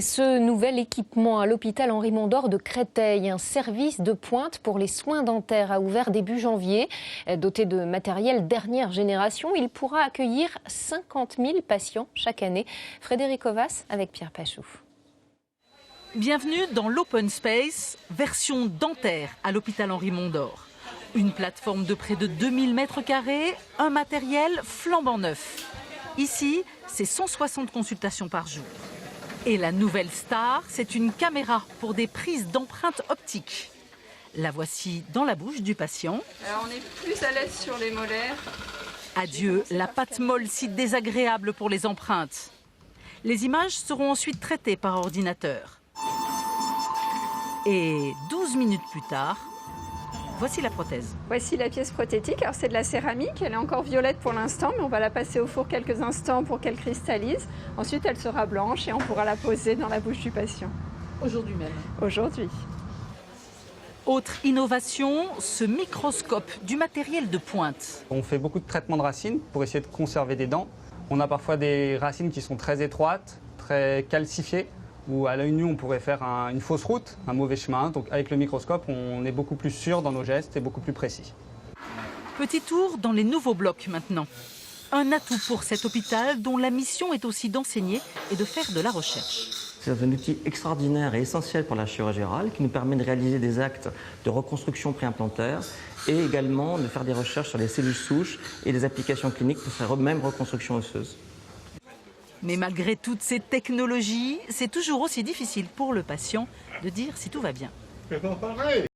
Ce nouvel équipement à l'hôpital Henri Mondor de Créteil, un service de pointe pour les soins dentaires, a ouvert début janvier. Doté de matériel dernière génération, il pourra accueillir 50 000 patients chaque année. Frédéric Ovas avec Pierre Pachou. Bienvenue dans l'Open Space, version dentaire à l'hôpital Henri Mondor. Une plateforme de près de 2000 mètres carrés, un matériel flambant neuf. Ici, c'est 160 consultations par jour. Et la nouvelle star, c'est une caméra pour des prises d'empreintes optiques. La voici dans la bouche du patient. Alors on est plus à l'aise sur les molaires. Adieu la pâte molle si désagréable pour les empreintes. Les images seront ensuite traitées par ordinateur. Et 12 minutes plus tard, voici la prothèse. Voici la pièce prothétique. Alors c'est de la céramique, elle est encore violette pour l'instant, mais on va la passer au four quelques instants pour qu'elle cristallise. Ensuite elle sera blanche et on pourra la poser dans la bouche du patient. Aujourd'hui même. Aujourd'hui. Autre innovation, ce microscope du matériel de pointe. On fait beaucoup de traitements de racines pour essayer de conserver des dents. On a parfois des racines qui sont très étroites, très calcifiées, où à l'œil nu on pourrait faire une fausse route, un mauvais chemin. Donc avec le microscope, on est beaucoup plus sûr dans nos gestes et beaucoup plus précis. Petit tour dans les nouveaux blocs maintenant. Un atout pour cet hôpital dont la mission est aussi d'enseigner et de faire de la recherche. C'est un outil extraordinaire et essentiel pour la chirurgie orale qui nous permet de réaliser des actes de reconstruction préimplantaire et également de faire des recherches sur les cellules souches et des applications cliniques pour faire même reconstruction osseuse. Mais malgré toutes ces technologies, c'est toujours aussi difficile pour le patient de dire si tout va bien.